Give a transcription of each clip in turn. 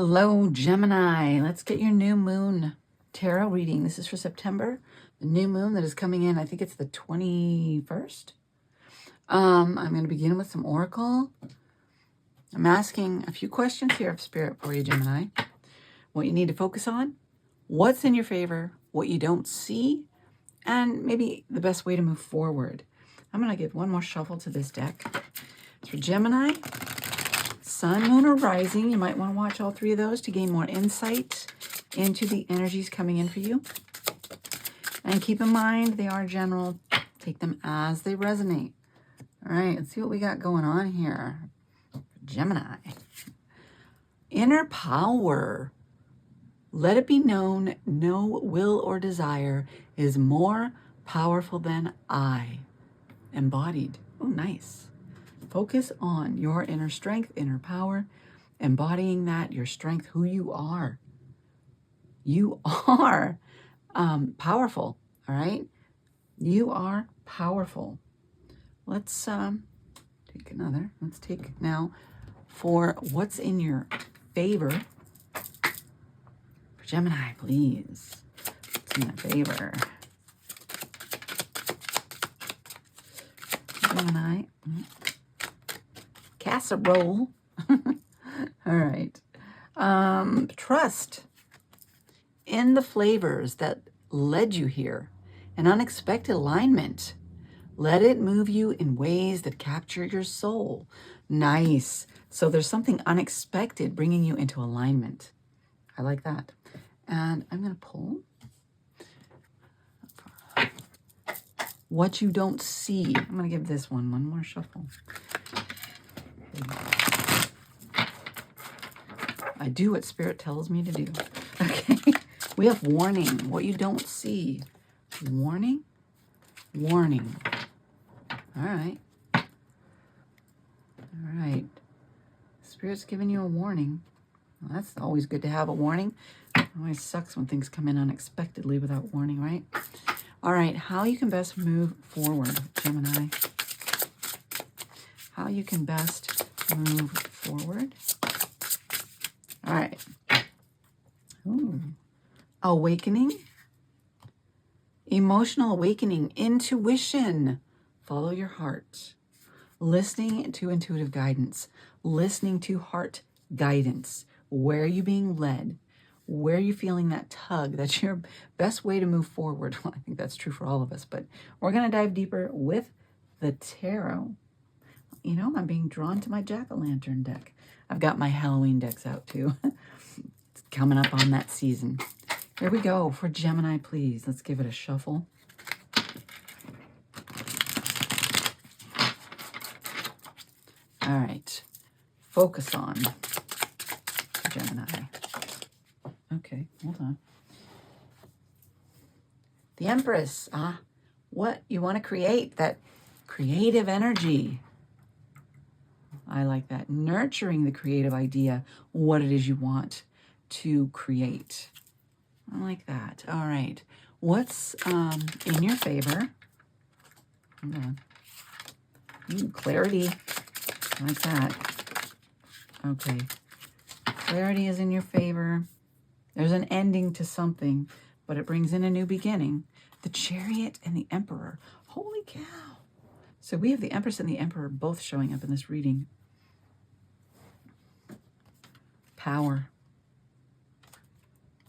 Hello, Gemini. Let's get your new moon tarot reading. This is for September. The new moon that is coming in, I think it's the 21st. I'm going to begin with some oracle. I'm asking a few questions here of Spirit for you, Gemini. What you need to focus on, what's in your favor, what you don't see, and maybe the best way to move forward. I'm going to give one more shuffle to this deck. It's for Gemini, Sun, Moon, or Rising. You might want to watch all three of those to gain more insight into the energies coming in for you. And keep in mind, they are general. Take them as they resonate. All right, let's see what we got going on here. Gemini. Inner power. Let it be known, no will or desire is more powerful than I. Embodied. Oh, nice. Focus on your inner strength, inner power, embodying that, your strength, who you are. You are powerful, all right? You are powerful. Let's take another. Let's take now for what's in your favor. For Gemini, please. What's in your favor? Gemini. Casserole. All right. Trust in the flavors that led you here. An unexpected alignment. Let it move you in ways that capture your soul. Nice. So there's something unexpected bringing you into alignment. I like that. And I'm going to pull what you don't see. I'm going to give this one more shuffle. I do what Spirit tells me to do. Okay. We have warning. What you don't see. Warning. Warning. All right. All right. Spirit's giving you a warning. Well, that's always good to have a warning. It always sucks when things come in unexpectedly without warning, right? All right. How you can best move forward, Gemini. How you can best move forward. All right. Ooh. Awakening. Emotional awakening. Intuition. Follow your heart. Listening to intuitive guidance. Listening to heart guidance. Where are you being led? Where are you feeling that tug? That's your best way to move forward. Well, I think that's true for all of us, but we're going to dive deeper with the tarot. You know, I'm being drawn to my jack-o'-lantern deck. I've got my Halloween decks out too. It's coming up on that season. Here we go for Gemini, please. Let's give it a shuffle. All right. Focus on Gemini. Okay, hold on. The Empress. What you want to create, that creative energy. I like that. Nurturing the creative idea, what it is you want to create. I like that. All right. What's in your favor? Hold on. Clarity. I like that. Okay. Clarity is in your favor. There's an ending to something, but it brings in a new beginning. The Chariot and the Emperor. Holy cow. So we have the Empress and the Emperor both showing up in this reading. Power.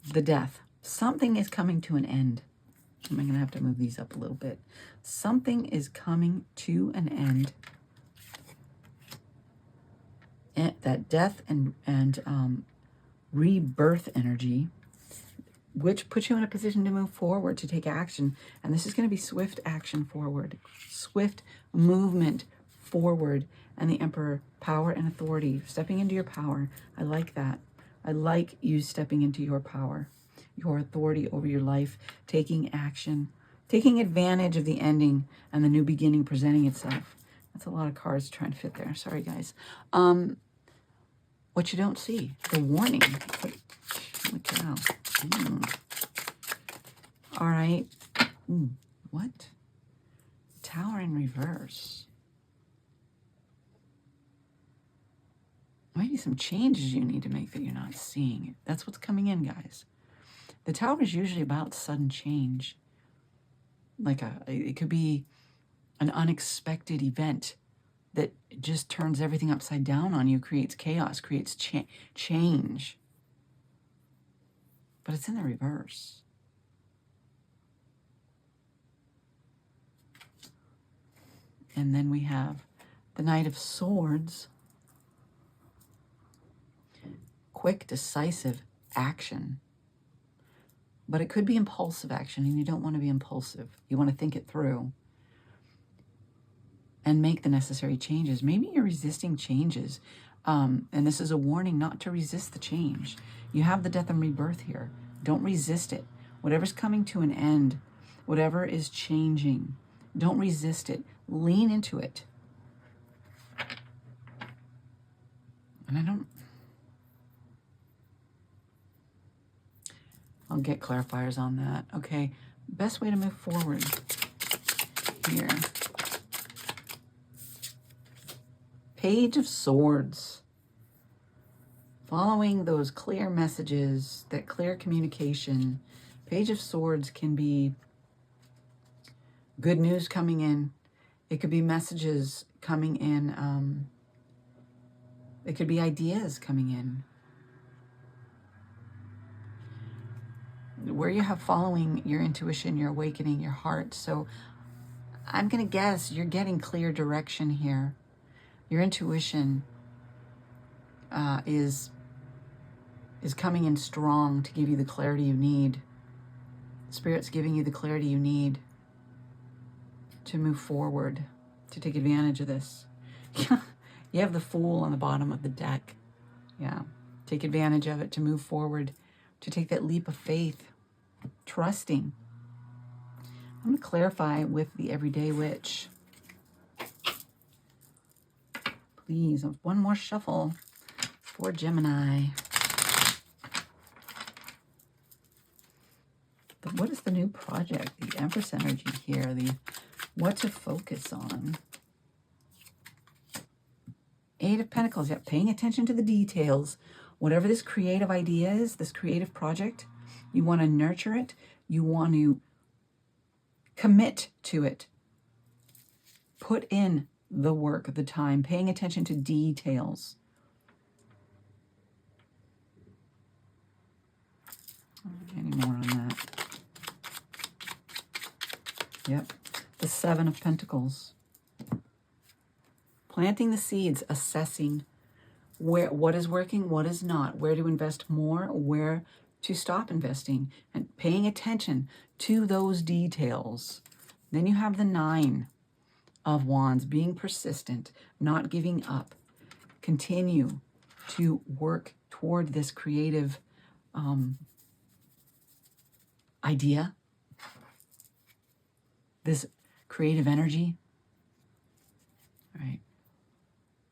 The Death. Something is coming to an end. I'm going to have to move these up a little bit. Something is coming to an end. And that death and rebirth energy, which puts you in a position to move forward, to take action. And this is going to be swift action forward. Swift movement forward. And the Emperor, power and authority. Stepping into your power. I like that. I like you stepping into your power. Your authority over your life. Taking action. Taking advantage of the ending and the new beginning presenting itself. That's a lot of cards trying to fit there. Sorry, guys. What you don't see. The warning. Holy cow. All right. What? Tower in reverse. might be some changes you need to make that you're not seeing. That's what's coming in, guys. The Tower is usually about sudden change. It could be an unexpected event that just turns everything upside down on you, creates chaos, creates change. But it's in the reverse. And then we have the Knight of Swords. Quick, decisive action. But it could be impulsive action, and you don't want to be impulsive. You want to think it through and make the necessary changes. Maybe you're resisting changes, and this is a warning not to resist the change. You have the death and rebirth here. Don't resist it. Whatever's coming to an end, whatever is changing, don't resist it. Lean into it. And I'll get clarifiers on that. Okay, best way to move forward here. Page of Swords. Following those clear messages, that clear communication. Page of Swords can be good news coming in. It could be messages coming in. It could be ideas coming in. Where you have following your intuition, your awakening, your heart. So I'm going to guess you're getting clear direction here. Your intuition is coming in strong to give you the clarity you need. Spirit's giving you the clarity you need to move forward, to take advantage of this. You have the Fool on the bottom of the deck. Yeah, take advantage of it to move forward, to take that leap of faith, trusting. I'm going to clarify with the Everyday Witch. Please, one more shuffle for Gemini. What is the new project? The Empress energy here. The what to focus on. Eight of Pentacles. Yep, paying attention to the details. Whatever this creative idea is, this creative project, you want to nurture it. You want to commit to it. Put in the work, the time, paying attention to details. Any more on that? Yep. The Seven of Pentacles. Planting the seeds, assessing what is working, what is not, where to invest more, where to stop investing, and paying attention to those details. Then you have the Nine of Wands, being persistent, not giving up. Continue to work toward this creative idea, this creative energy. All right.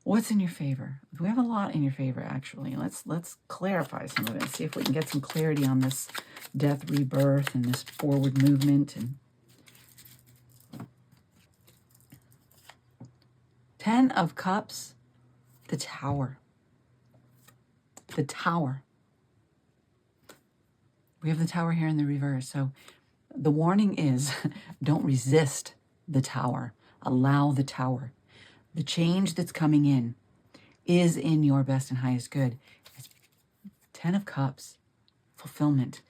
What's in your favor? We have a lot in your favor, actually. Let's clarify some of it. See if we can get some clarity on this death, rebirth, and this forward movement. And 10 of Cups, the Tower. The Tower. We have the Tower here in the reverse. So the warning is don't resist the Tower. Allow the Tower. The change that's coming in is in your best and highest good. It's 10 of Cups, fulfillment.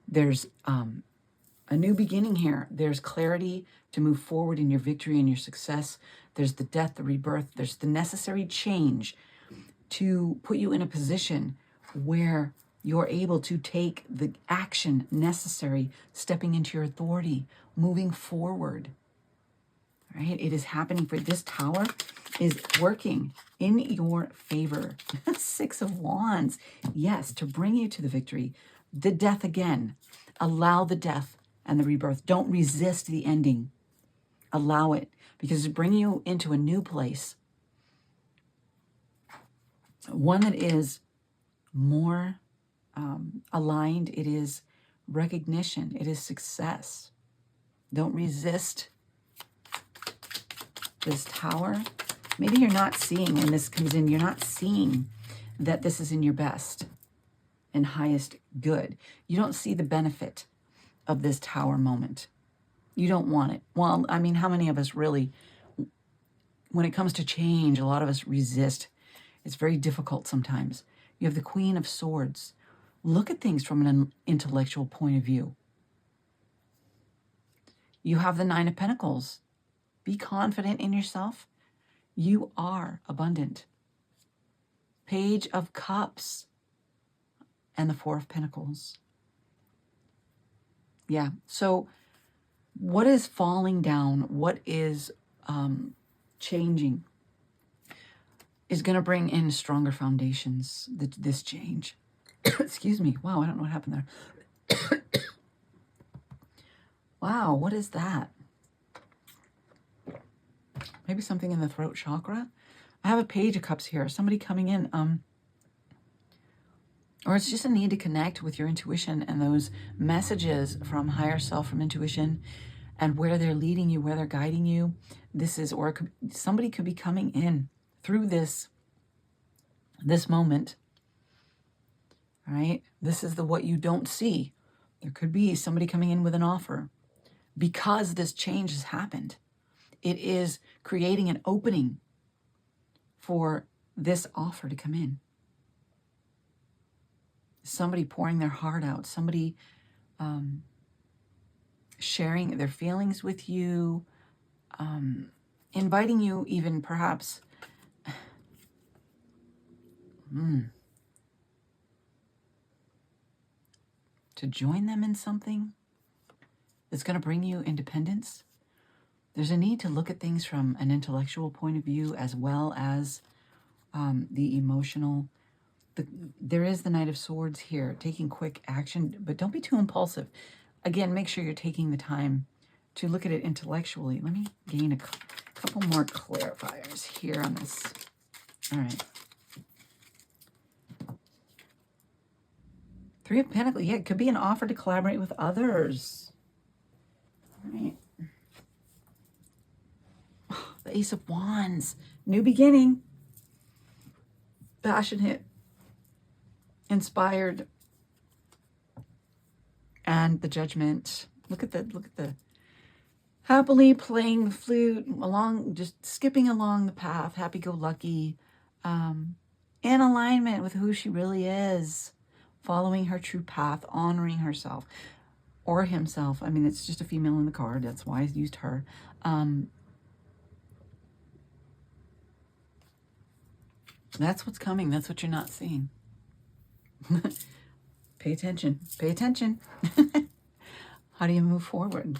There's a new beginning here. There's clarity to move forward in your victory and your success. There's the death, the rebirth. There's the necessary change to put you in a position where you're able to take the action necessary, stepping into your authority, moving forward. Right? It is happening for this Tower is working in your favor. 6 of Wands. Yes, to bring you to the victory. The death again. Allow the death and the rebirth. Don't resist the ending. Allow it, because it's bringing you into a new place. One that is more aligned. It is recognition. It is success. Don't resist this Tower. Maybe you're not seeing, when this comes in, you're not seeing that this is in your best and highest good. You don't see the benefit of this Tower moment. You don't want it. Well, I mean, how many of us really, when it comes to change, a lot of us resist. It's very difficult sometimes. You have the Queen of Swords. Look at things from an intellectual point of view. You have the Nine of Pentacles. Be confident in yourself. You are abundant. Page of Cups and the Four of Pentacles. Yeah, so what is falling down, what is changing is going to bring in stronger foundations, this change. Excuse me. Wow, I don't know what happened there. Wow, what is that? Maybe something in the throat chakra? I have a Page of Cups here. Somebody coming in. Or it's just a need to connect with your intuition and those messages from higher self, from intuition, and where they're leading you, where they're guiding you. This is, or somebody could be coming in through this moment. All right? This is the what you don't see. There could be somebody coming in with an offer. Because this change has happened, it is creating an opening for this offer to come in. Somebody pouring their heart out, somebody sharing their feelings with you, inviting you even perhaps to join them in something that's going to bring you independence. There's a need to look at things from an intellectual point of view as well as the emotional. There is the Knight of Swords here, taking quick action, but don't be too impulsive. Again, make sure you're taking the time to look at it intellectually. Let me gain a couple more clarifiers here on this. All right. Three of Pentacles. Yeah, it could be an offer to collaborate with others. All right. The Ace of Wands. New beginning. Passionate. Inspired. And the Judgment. Look at the happily playing the flute along, just skipping along the path, happy-go-lucky, in alignment with who she really is, following her true path, honoring herself or himself. I mean, it's just a female in the card. That's why I used her. That's what's coming. That's what you're not seeing. Pay attention. Pay attention. How do you move forward?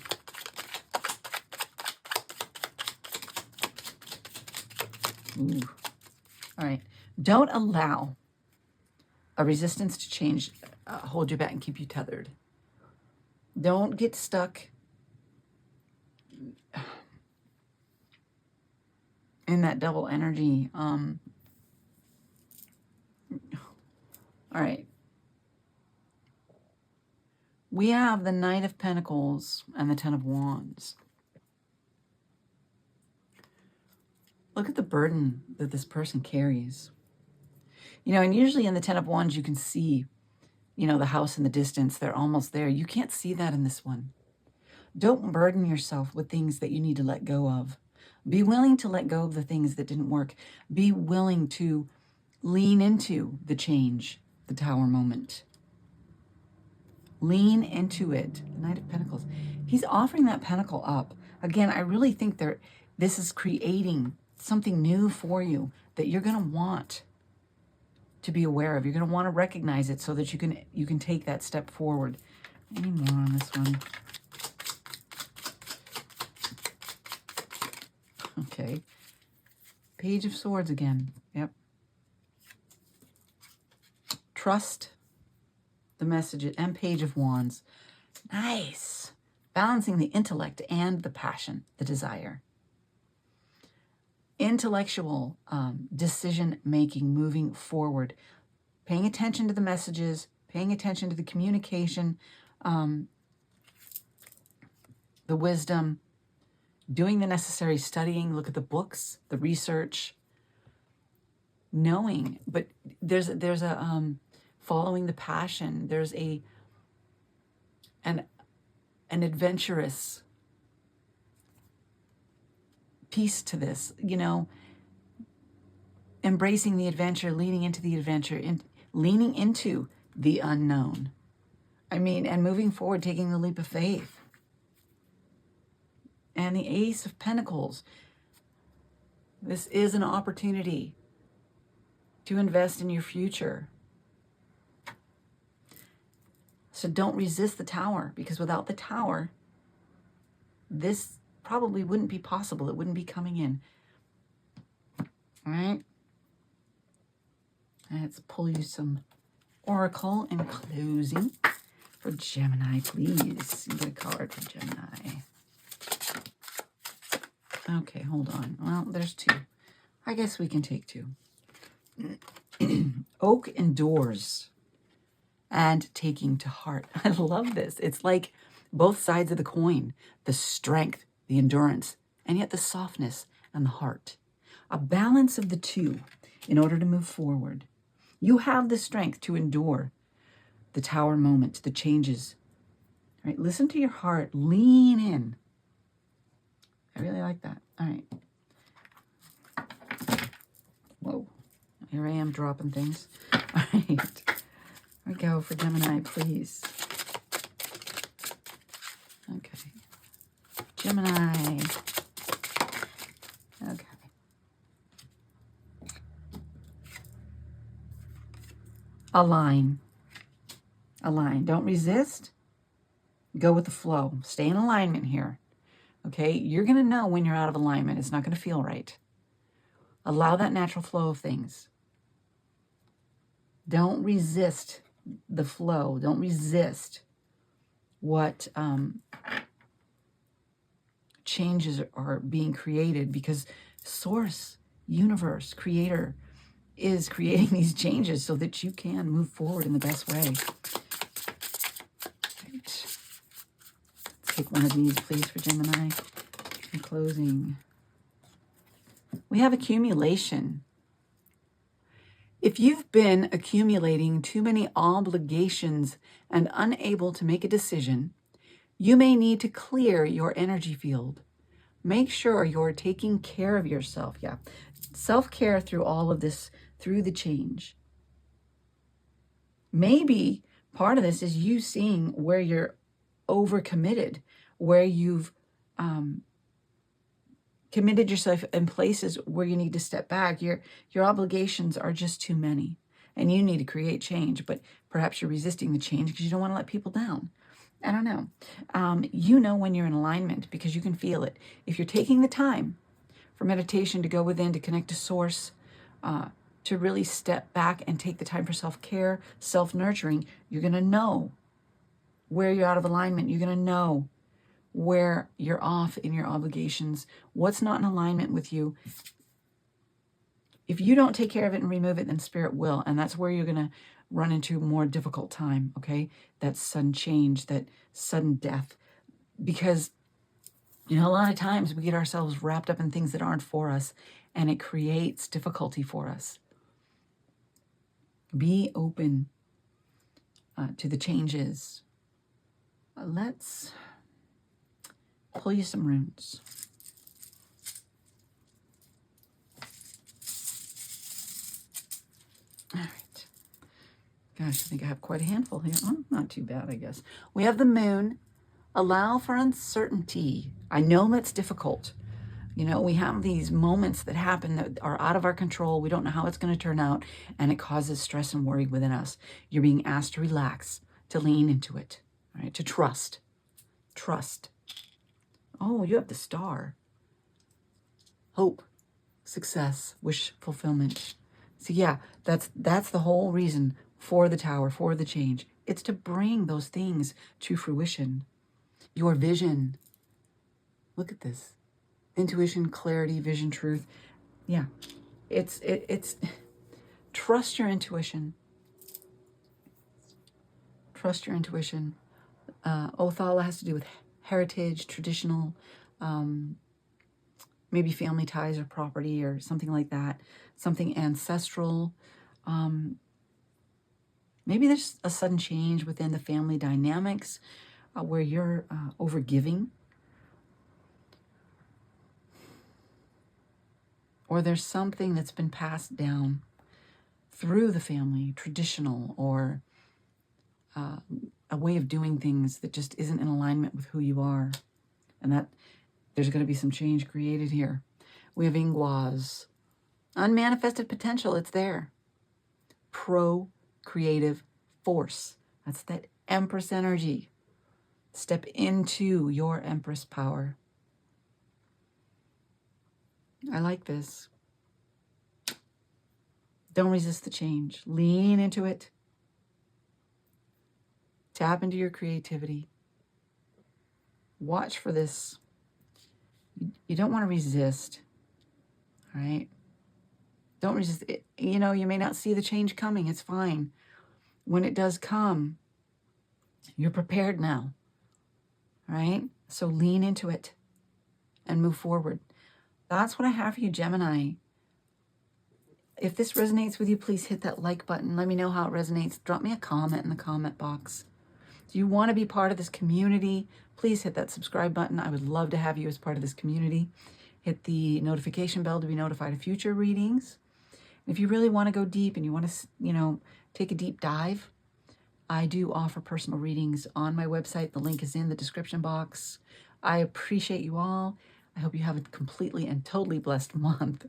Ooh. All right. Don't allow a resistance to change hold you back and keep you tethered. Don't get stuck in that double energy. All right. We have the Knight of Pentacles and the Ten of Wands. Look at the burden that this person carries. You know, and usually in the Ten of Wands, you can see, you know, the house in the distance. They're almost there. You can't see that in this one. Don't burden yourself with things that you need to let go of. Be willing to let go of the things that didn't work. Be willing to lean into the change, the Tower moment. Lean into it. Knight of Pentacles. He's offering that pentacle up. Again, I really think this is creating something new for you that you're going to want to be aware of. You're going to want to recognize it so that you can take that step forward. Any more on this one? Okay. Page of Swords again. Yep. Trust the messages and Page of Wands. Nice. Balancing the intellect and the passion, the desire. Intellectual decision making, moving forward, paying attention to the messages, paying attention to the communication, the wisdom, doing the necessary studying. Look at the books, the research. knowing, but there's a following the passion. There's an adventurous piece to this, you know, embracing the adventure, leaning into the adventure, and leaning into the unknown. I mean, and moving forward, taking the leap of faith. And the Ace of Pentacles. This is an opportunity to invest in your future. So don't resist the Tower, because without the Tower, this probably wouldn't be possible. It wouldn't be coming in. All right. Let's pull you some Oracle in closing for Gemini, please. You get a card for Gemini. Okay, hold on. Well, there's two. I guess we can take two. Oak endures and taking to heart. I love this. It's like both sides of the coin. The strength, the endurance, and yet the softness and the heart. A balance of the two in order to move forward. You have the strength to endure the Tower moment, the changes. All right, listen to your heart. Lean in. I really like that. All right. Whoa. Here I am dropping things. All right. Here we go for Gemini, please. Okay. Gemini. Okay. Align. Align. Don't resist. Go with the flow. Stay in alignment here. Okay? You're going to know when you're out of alignment. It's not going to feel right. Allow that natural flow of things. Don't resist the flow. Don't resist what changes are being created, because Source, Universe, Creator is creating these changes so that you can move forward in the best way. Right. Let's take one of these, please, for Gemini. In closing, we have accumulation. If you've been accumulating too many obligations and unable to make a decision, you may need to clear your energy field. Make sure you're taking care of yourself. Yeah. Self-care through all of this, through the change. Maybe part of this is you seeing where you're overcommitted, where you've committed yourself in places where you need to step back. Your obligations are just too many, and you need to create change, but perhaps you're resisting the change because you don't want to let people down. I don't know. You know when you're in alignment because you can feel it. If you're taking the time for meditation, to go within, to connect to Source, to really step back and take the time for self-care, self-nurturing, you're going to know where you're out of alignment. You're going to know where you're off in your obligations, what's not in alignment with you. If you don't take care of it and remove it, then Spirit will, and that's where you're going to run into more difficult time, okay? That sudden change, that sudden death. Because, you know, a lot of times we get ourselves wrapped up in things that aren't for us, and it creates difficulty for us. Be open to the changes. Let's pull you some runes. All right. Gosh, I think I have quite a handful here. Oh, not too bad, I guess. We have the Moon. Allow for uncertainty. I know that's difficult. You know, we have these moments that happen that are out of our control. We don't know how it's going to turn out, and it causes stress and worry within us. You're being asked to relax, to lean into it, all right? To trust. Trust. Oh, you have the Star. Hope, success, wish fulfillment. So yeah, that's the whole reason for the Tower, for the change. It's to bring those things to fruition. Your vision. Look at this. Intuition, clarity, vision, truth. Yeah, it's trust your intuition. Trust your intuition. Othala has to do with heritage, traditional, maybe family ties or property or something like that, something ancestral. Maybe there's a sudden change within the family dynamics where you're overgiving. Or there's something that's been passed down through the family, traditional, or a way of doing things that just isn't in alignment with who you are. And that there's going to be some change created here. We have Ingwaz. Unmanifested potential, it's there. Pro-creative force. That's that Empress energy. Step into your Empress power. I like this. Don't resist the change. Lean into it. Tap into your creativity. Watch for this. You don't want to resist. All right? Don't resist it. You know, you may not see the change coming. It's fine. When it does come, you're prepared now. All right? So lean into it and move forward. That's what I have for you, Gemini. If this resonates with you, please hit that like button. Let me know how it resonates. Drop me a comment in the comment box. Do you want to be part of this community? Please hit that subscribe button. I would love to have you as part of this community. Hit the notification bell to be notified of future readings. If you really want to go deep and you want to, you know, take a deep dive, I do offer personal readings on my website. The link is in the description box. I appreciate you all. I hope you have a completely and totally blessed month.